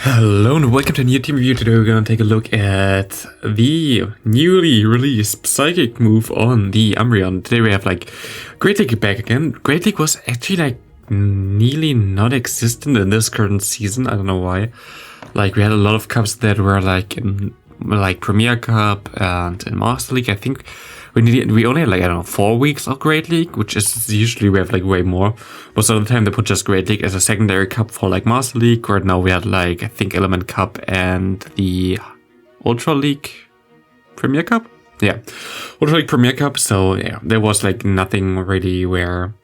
Hello and welcome to a new team review. Today we're going to take a look at the newly released Psychic move on the Umbreon. Today we have Great League back again. Great League was actually nearly not existent in this current season. I don't know why. We had a lot of cups that were in Premier Cup and in Master League. I think we only had 4 weeks of Great League, which is usually we have way more. Most of the time they put just Great League as a secondary cup for Master League. Right now we had I think Element Cup and the Ultra League Premier Cup. Yeah, Ultra League Premier Cup. So yeah, there was nothing really where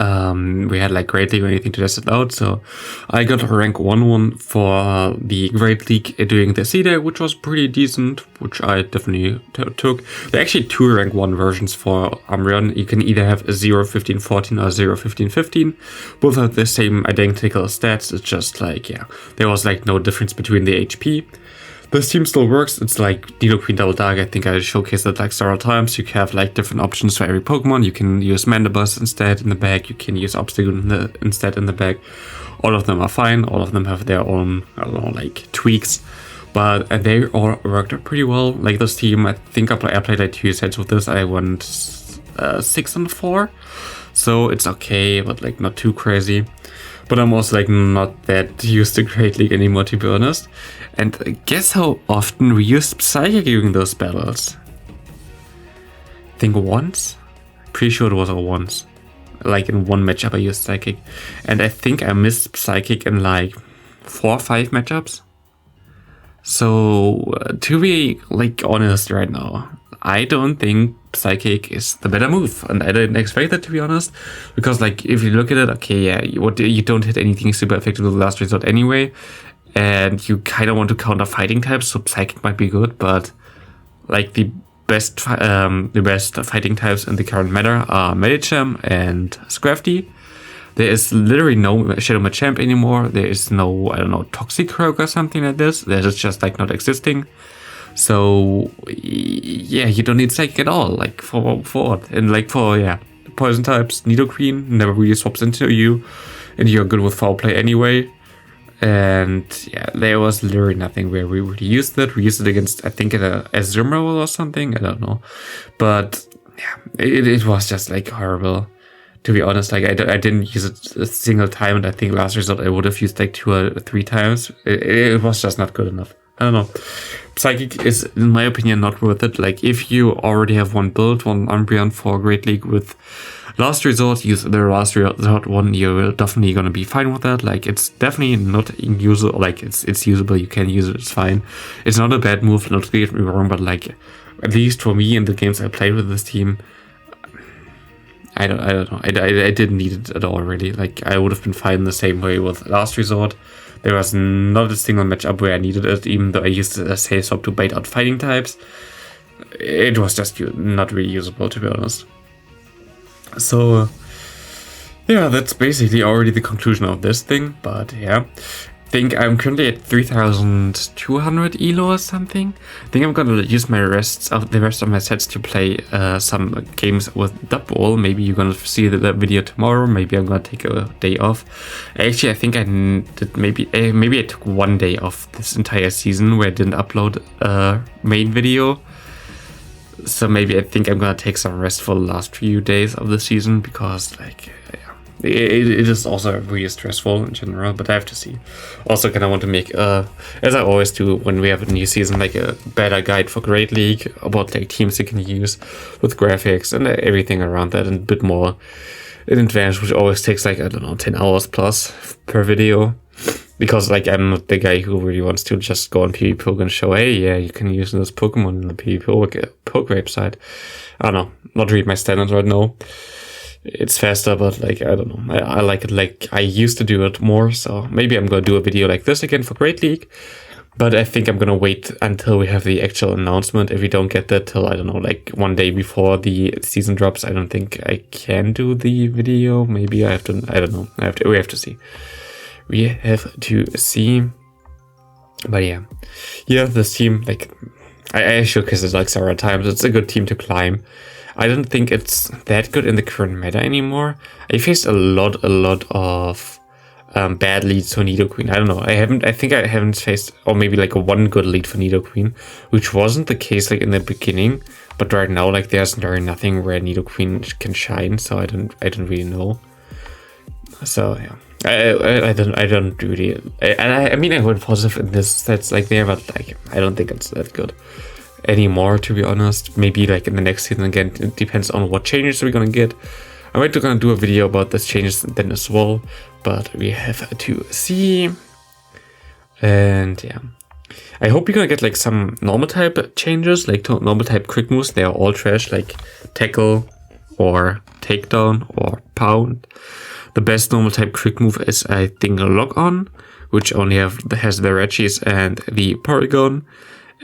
we had Great League or anything to test it out. So I got a rank 1 for the Great League during the C-Day, which was pretty decent, which I definitely took. There are actually 2 rank 1 versions for Umbreon. You can either have a 0, 15, 14 or 0, 15, 15. Both have the same identical stats. It's just there was no difference between the HP. This team still works. It's Nidoqueen Double Dark. I think I showcased it several times. You can have different options for every Pokemon. You can use Mandibuzz instead in the bag. You can use Obstagoon instead in the bag. All of them are fine. All of them have their own, tweaks. But they all worked pretty well. This team, I think I played 2 sets with this. I went 6 and 4. So it's okay, but not too crazy. But I'm also not that used to Great League anymore, to be honest. And guess how often we used Psychic during those battles? I think once? Pretty sure it was once. In one matchup I used Psychic. And I think I missed Psychic in 4 or 5 matchups. So to be honest right now, I don't think Psychic is the better move, and I didn't expect that, to be honest, because if you look at it, okay, yeah, you don't hit anything super effective with the last resort anyway, and you kind of want to counter fighting types, so Psychic might be good, but the best fighting types in the current meta are Medicham and Scrafty. There is literally no Shadow Machamp anymore. There is no, Toxicroak or something like this. There's just not existing. So yeah, you don't need Psychic at all, for what? And for poison types, Nidoqueen never really swaps into you, and you're good with foul play anyway. And yeah, there was literally nothing where we really used it. We used it against, I think, a Azumarill or something, I don't know. But yeah, it was just horrible. To be honest, I didn't use it a single time, and I think last resort I would have used 2 or 3 times. It was just not good enough. I don't know. Psychic is, in my opinion, not worth it. If you already have one build, one Umbreon for Great League with Last Resort, use the Last Resort one, you're definitely gonna be fine with that. It's definitely not unusable. It's usable, you can use it, it's fine. It's not a bad move, not to get me wrong, but at least for me in the games I played with this team, I don't know. I didn't need it at all, really. I would have been fine the same way with Last Resort. There was not a single matchup where I needed it, even though I used a Sales Swap to bait out fighting types. It was just not really usable, to be honest. So, yeah, that's basically already the conclusion of this thing. But yeah, I think I'm currently at 3,200 elo or something. I think I'm gonna use the rest of my sets to play some games with Dub Ball. Maybe you're gonna see that video tomorrow. Maybe I'm gonna take a day off. Actually, I think I did maybe I took 1 day off this entire season where I didn't upload a main video. So maybe I think I'm gonna take some rest for the last few days of the season, because it is also really stressful in general, but I have to see. Also, kind of want to make, as I always do when we have a new season, a better guide for Great League about teams you can use with graphics and everything around that, and a bit more in advance, which always takes 10 hours plus per video. Because I'm not the guy who really wants to just go on PvPoke and show, hey, yeah, you can use this Pokemon in the PvPoke website. I don't know, not really my standard right now. It's faster, but I don't know. I like it I used to do it more, so maybe I'm gonna do a video like this again for Great League. But I think I'm gonna wait until we have the actual announcement. If we don't get that till, I don't know, 1 day before the season drops, I don't think I can do the video. Maybe I have to, I don't know. We have to see. We have to see. But yeah. Yeah, this team, I showcased it several times. It's a good team to climb. I don't think it's that good in the current meta anymore. I faced a lot of bad leads for Nidoqueen. I don't know. I think I haven't faced, or maybe like a one good lead for Nidoqueen, which wasn't the case like in the beginning. But right now, like there's nothing where Nidoqueen can shine. So I don't really know. So yeah. I don't really, I mean, I went positive in this sets like there, but like I don't think it's that good anymore, to be honest. Maybe like in the next season again, it depends on what changes we're gonna get. I might gonna do a video about these changes then as well, but we have to see. And yeah, I hope you're gonna get like some normal type changes, like normal type quick moves. They are all trash, like tackle or takedown or pound. The best normal type quick move is, I think, a Lock On, which only has the Reggies and the Porygon.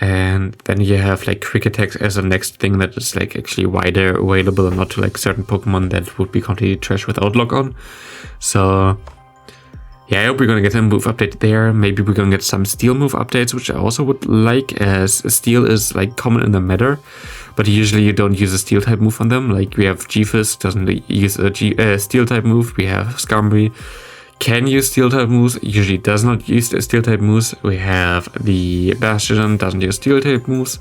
And then you have like quick attacks as a next thing that is like actually wider available and not to like certain Pokemon that would be completely trash without Lock On. So yeah, I hope we're gonna get a move update there. Maybe we're gonna get some Steel move updates, which I also would like, as Steel is like common in the meta, but usually you don't use a Steel type move on them. Like we have G-Fisk doesn't use a Steel type move. We have Skarmory can use Steel type moves, usually does not use Steel type moves. We have the Bastiodon doesn't use Steel type moves.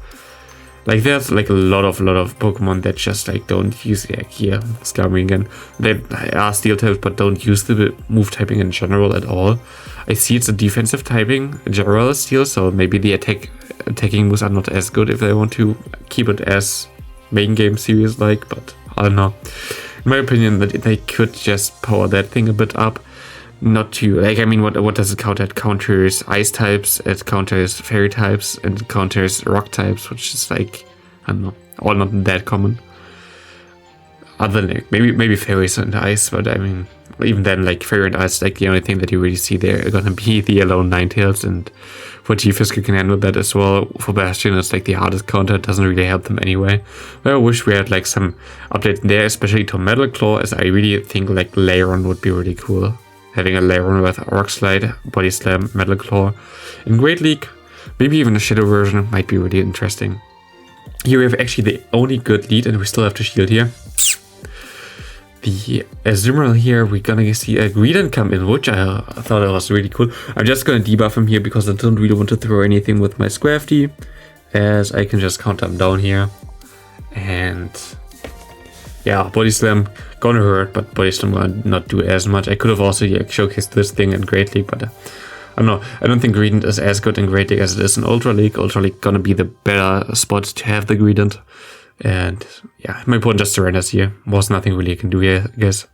Like there's like a lot of Pokemon that just like don't use, like here, Skarmory again, they are Steel types but don't use the move typing in general at all. I see it's a defensive typing in general Steel, so maybe the attacking moves are not as good if they want to keep it as main game series like, but I don't know. In my opinion, that they could just power that thing a bit up. Not to, like, I mean, what does it counter? It counters ice types, it counters fairy types, and it counters rock types, which is like, I don't know, all not that common. Other than like, maybe fairies and ice, but I mean, even then, like fairy and ice, like the only thing that you really see there are gonna be the yellow Ninetales, and for G-Fisk you can handle that as well. For Bastion, it's like the hardest counter, it doesn't really help them anyway. But I wish we had like some update there, especially to Metal Claw, as I really think like Lairon would be really cool. Having a Lairon with Rock Slide, Body Slam, Metal Claw in Great League, maybe even a Shadow version might be really interesting. Here we have actually the only good lead, and we still have to shield here. The Azumarill here, we're gonna see a Greedent come in, which I thought it was really cool. I'm just gonna debuff him here because I don't really want to throw anything with my Scrafty, as I can just counter him down here. And yeah, Body Slam gonna hurt, but Body Slam gonna not do as much. I could have also showcased this thing in Great League, but I don't know. I don't think Greedent is as good in Great League as it is in Ultra League. Ultra League gonna be the better spot to have the Greedent. And yeah, my opponent just surrenders here. Was nothing really I can do here, I guess.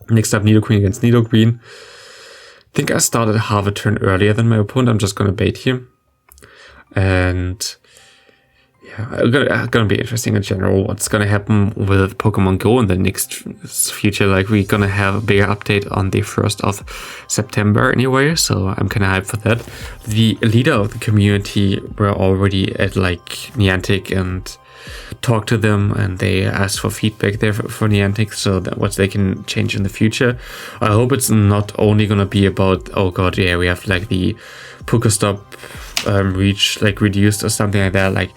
Next up, Nidoqueen against Nidoqueen. I think I started half a turn earlier than my opponent. I'm just gonna bait here. And yeah, gonna be interesting in general what's gonna happen with Pokemon Go in the next future. Like we're gonna have a bigger update on the 1st of September anyway, so I'm kinda hyped for that. The leader of the community were already at like Niantic and talked to them, and they asked for feedback there for Niantic, so that what they can change in the future. I hope it's not only gonna be about, oh god, yeah, we have like the Pokestop reach like reduced or something like that. Like,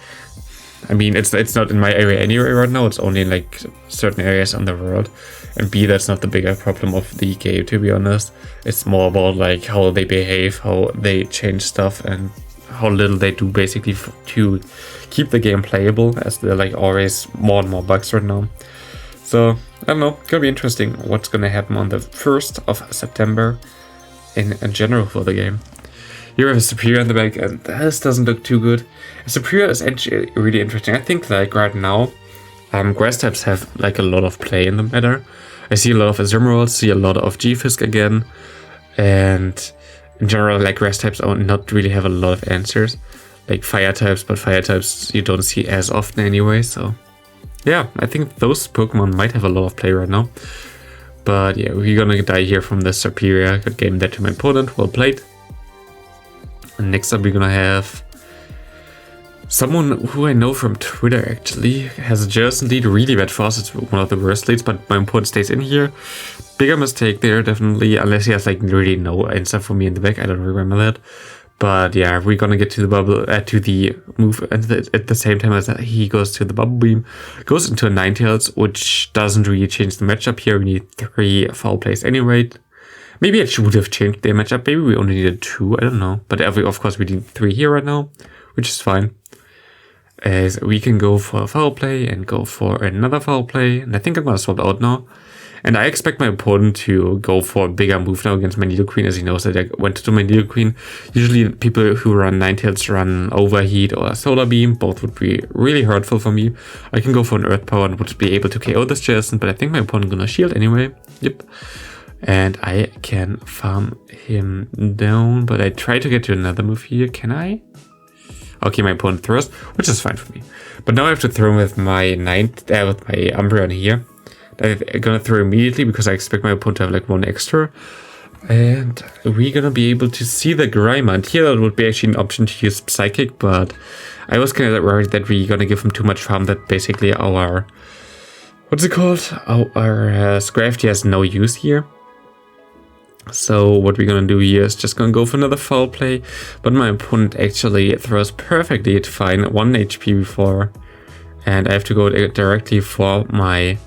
I mean, it's not in my area anyway right now. It's only in like certain areas on the world. And B, that's not the bigger problem of the game, to be honest. It's more about like how they behave, how they change stuff, and how little they do basically to keep the game playable, as there are like always more and more bugs right now. So I don't know, gonna be interesting what's gonna happen on the 1st of September in general for the game. Here we have a Superior in the back, and this doesn't look too good. A Superior is actually really interesting. I think like right now, grass types have like a lot of play in the meta. I see a lot of Azumarill, see a lot of G-Fisk again, and in general, like grass types not really have a lot of answers. Like fire types, but fire types you don't see as often anyway. So yeah, I think those Pokemon might have a lot of play right now. But yeah, we're gonna die here from the Superior. Good game there to my opponent. Well played. And next up, we're gonna have someone who I know from Twitter actually. Has a Jerson lead, really bad for us. It's one of the worst leads, but my opponent stays in here. Bigger mistake there, definitely, unless he has like really no answer for me in the back. I don't remember that. But yeah, we're gonna get to the bubble, to the move at the same time as he goes to the Bubble Beam. Goes into a Ninetales, which doesn't really change the matchup here. We need 3 foul plays anyway. Maybe I should have changed their matchup. Maybe we only needed 2, I don't know. But of course we need 3 here right now, which is fine. As we can go for a foul play and go for another foul play. And I think I'm gonna swap out now. And I expect my opponent to go for a bigger move now against my Nidoqueen, as he knows that I went to my Nidoqueen. Usually people who run Ninetales run Overheat or Solar Beam. Both would be really hurtful for me. I can go for an Earth Power and would be able to KO this Jason, but I think my opponent gonna shield anyway. Yep. And I can farm him down, but I try to get to another move here. Can I? Okay, my opponent throws, which is fine for me. But now I have to throw with my Umbreon here. I'm gonna throw immediately because I expect my opponent to have like 1 extra. And we're gonna be able to see the Grimer. And here that would be actually an option to use Psychic, but I was kind of worried that we're gonna give him too much farm, that basically our... what's it called? Our Scrafty has no use here. So what we're gonna do here is just gonna go for another foul play, but my opponent actually throws perfectly to find 1 HP before, and I have to go directly for my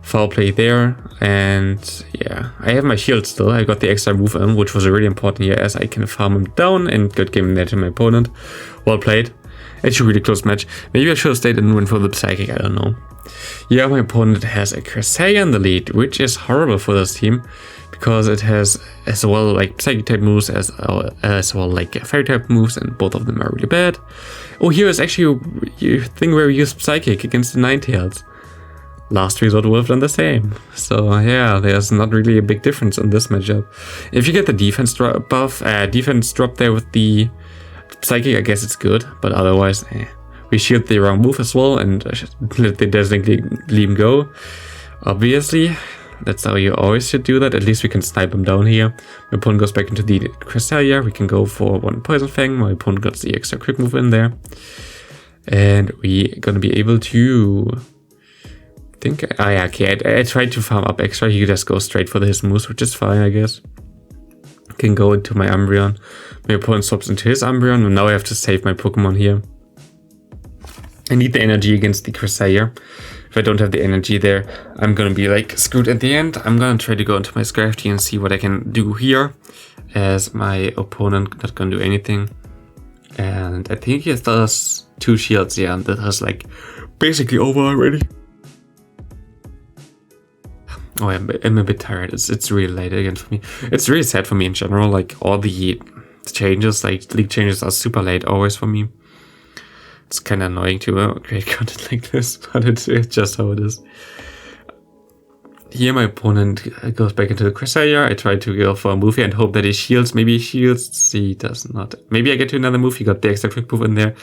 foul play there. And yeah, I have my shield still. I got the extra move in, which was really important here, as I can farm him down and good game there to my opponent. Well played. Actually, really close match. Maybe I should have stayed and went for the Psychic, I don't know. Yeah, my opponent has a Cresselia in the lead, which is horrible for this team, because it has as well like Psychic type moves as well like Fairy type moves, and both of them are really bad. Oh, here is actually a thing where we use Psychic against the Ninetales. Last resort would have done the same. So yeah, there's not really a big difference in this matchup. If you get the defense drop there with the Psychic, I guess it's good, but otherwise, we shield the wrong move as well and let the Dazzling Gleam go. Obviously, that's how you always should do that. At least we can snipe him down here. My opponent goes back into the Cresselia. We can go for 1 Poison Fang. My opponent got the extra quick move in there. And we're gonna be able to... I tried to farm up extra. He just goes straight for his moves, which is fine, I guess. I can go into my Umbreon. My opponent swaps into his Umbreon, and now I have to save my Pokemon here. I need the energy against the Cresselia. If I don't have the energy there, I'm gonna be like screwed at the end. I'm gonna try to go into my Scrafty and see what I can do here, as my opponent not gonna do anything. And I think he does 2 shields, yeah, and that has like basically over already. Oh, I'm a bit tired. It's really late again for me. It's really sad for me in general. Like all the changes, like league changes, are super late always for me. It's kind of annoying to create content like this, but it's just how it is. Here my opponent goes back into the Cresselia. I try to go for a move here and hope that he shields. Maybe he shields. He does not. Maybe I get to another move. He got the extra quick move in there,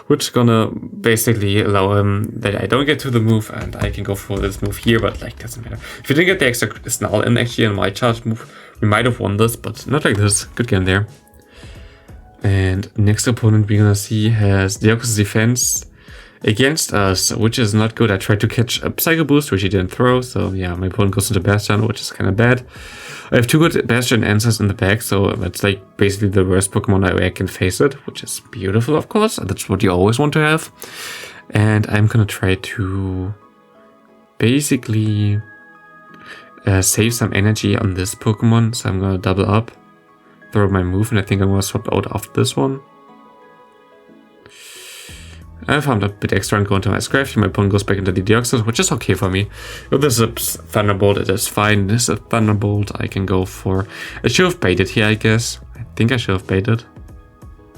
which is gonna basically allow him that I don't get to the move and I can go for this move here, but like doesn't matter. If you didn't get the extra Snarl in actually in my charge move, we might have won this, but not like this. Good game there. And next opponent we're gonna see has Deoxys Defense against us, which is not good. I tried to catch a Psycho Boost, which he didn't throw, so yeah, my opponent goes into Bastiodon, which is kind of bad. I have 2 good Bastiodon answers in the back, so that's like basically the worst Pokemon I can face it, which is beautiful, of course. That's what you always want to have. And I'm gonna try to basically save some energy on this Pokemon, so I'm gonna double up, throw my move, and I think I'm gonna swap out after this one. I farmed a bit extra and go into my Scrafty. My opponent goes back into the Deoxys, which is okay for me. If this is a Thunderbolt, it is fine. This is a Thunderbolt. I can go for... I should have baited here, I guess. I think I should have baited.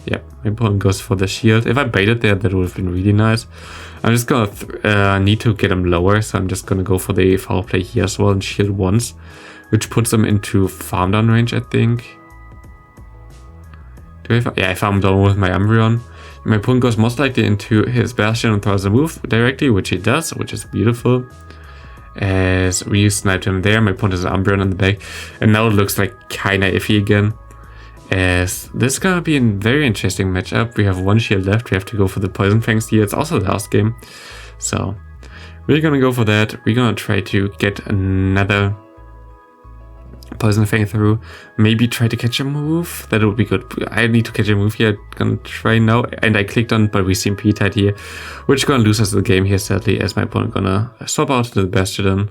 Yep, my opponent goes for the shield. If I baited there, that would have been really nice. I'm just gonna need to get him lower, so I'm just gonna go for the foul play here as well and shield once, which puts him into farm down range, I think. I farm down with my Umbreon. My opponent goes most likely into his Bastion and throws a move directly, which he does, which is beautiful. As we sniped him there, my opponent has an Umbreon in the back, and now it looks like kinda iffy again. As this is gonna be a very interesting matchup. We have 1 shield left. We have to go for the Poison Fangs here. It's also the last game, so we're gonna go for that. We're gonna try to get another Poison Fang through. Maybe try to catch a move. That would be good. I need to catch a move here. I'm gonna try now. And I clicked on, but we see P-Tide here, which is gonna lose us the game here, sadly, as my opponent gonna swap out to the Bastiodon.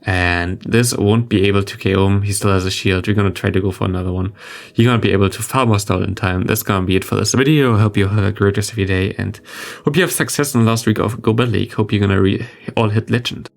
And this won't be able to KO him. He still has a shield. We're going to try to go for another one. You're going to be able to farm us down in time. That's going to be it for this video. I hope you have a great rest of your day and hope you have success in the last week of Global League. Hope you're going to all hit Legend.